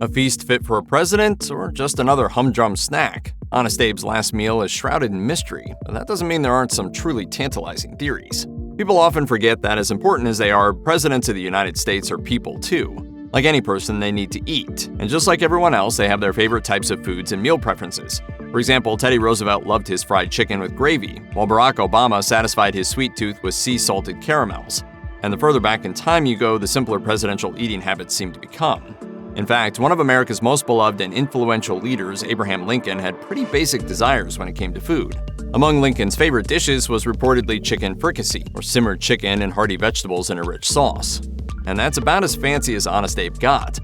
A feast fit for a president, or just another humdrum snack? Honest Abe's last meal is shrouded in mystery, but that doesn't mean there aren't some truly tantalizing theories. People often forget that as important as they are, presidents of the United States are people too. Like any person, they need to eat, and just like everyone else, they have their favorite types of foods and meal preferences. For example, Teddy Roosevelt loved his fried chicken with gravy, while Barack Obama satisfied his sweet tooth with sea-salted caramels. And the further back in time you go, the simpler presidential eating habits seem to become. In fact, one of America's most beloved and influential leaders, Abraham Lincoln, had pretty basic desires when it came to food. Among Lincoln's favorite dishes was reportedly chicken fricassee, or simmered chicken and hearty vegetables in a rich sauce. And that's about as fancy as Honest Abe got.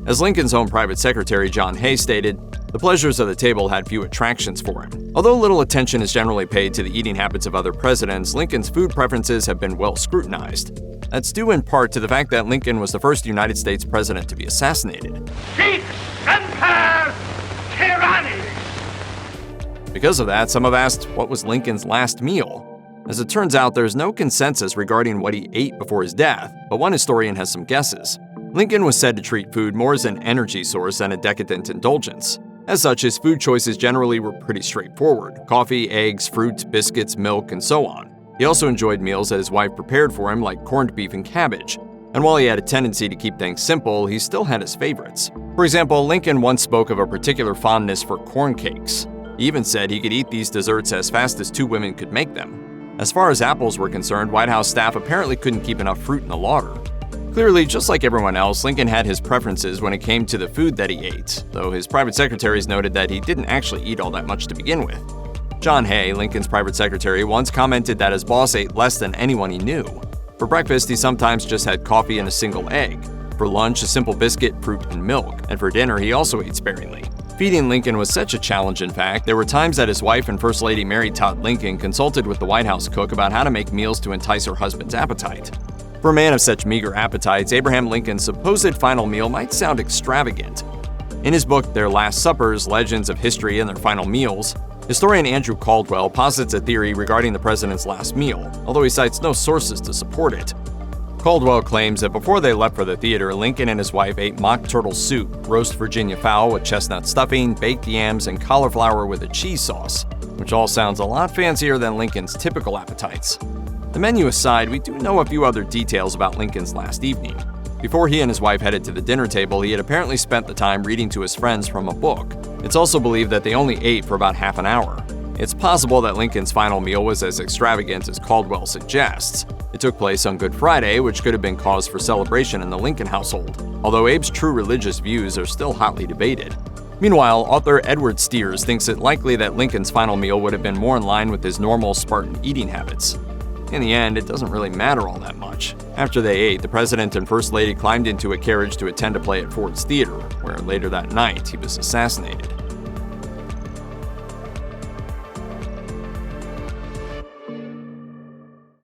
As Lincoln's own private secretary John Hay stated, the pleasures of the table had few attractions for him. Although little attention is generally paid to the eating habits of other presidents, Lincoln's food preferences have been well scrutinized. That's due in part to the fact that Lincoln was the first United States president to be assassinated. Seek Semper Tyranny! Because of that, some have asked what was Lincoln's last meal. As it turns out, there's no consensus regarding what he ate before his death, but one historian has some guesses. Lincoln was said to treat food more as an energy source than a decadent indulgence. As such, his food choices generally were pretty straightforward: coffee, eggs, fruit, biscuits, milk, and so on. He also enjoyed meals that his wife prepared for him, like corned beef and cabbage. And while he had a tendency to keep things simple, he still had his favorites. For example, Lincoln once spoke of a particular fondness for corn cakes. He even said he could eat these desserts as fast as two women could make them. As far as apples were concerned, White House staff apparently couldn't keep enough fruit in the larder. Clearly, just like everyone else, Lincoln had his preferences when it came to the food that he ate, though his private secretaries noted that he didn't actually eat all that much to begin with. John Hay, Lincoln's private secretary, once commented that his boss ate less than anyone he knew. For breakfast, he sometimes just had coffee and a single egg. For lunch, a simple biscuit, fruit, and milk. And for dinner, he also ate sparingly. Feeding Lincoln was such a challenge, in fact, there were times that his wife and First Lady Mary Todd Lincoln consulted with the White House cook about how to make meals to entice her husband's appetite. For a man of such meager appetites, Abraham Lincoln's supposed final meal might sound extravagant. In his book, Their Last Suppers, Legends of History and Their Final Meals, historian Andrew Caldwell posits a theory regarding the president's last meal, although he cites no sources to support it. Caldwell claims that before they left for the theater, Lincoln and his wife ate mock turtle soup, roast Virginia fowl with chestnut stuffing, baked yams, and cauliflower with a cheese sauce, which all sounds a lot fancier than Lincoln's typical appetites. The menu aside, we do know a few other details about Lincoln's last evening. Before he and his wife headed to the dinner table, he had apparently spent the time reading to his friends from a book. It's also believed that they only ate for about half an hour. It's possible that Lincoln's final meal was as extravagant as Caldwell suggests. It took place on Good Friday, which could have been cause for celebration in the Lincoln household, although Abe's true religious views are still hotly debated. Meanwhile, author Edward Steers thinks it likely that Lincoln's final meal would have been more in line with his normal Spartan eating habits. In the end, it doesn't really matter all that much. After they ate, the president and first lady climbed into a carriage to attend a play at Ford's Theater, where later that night he was assassinated.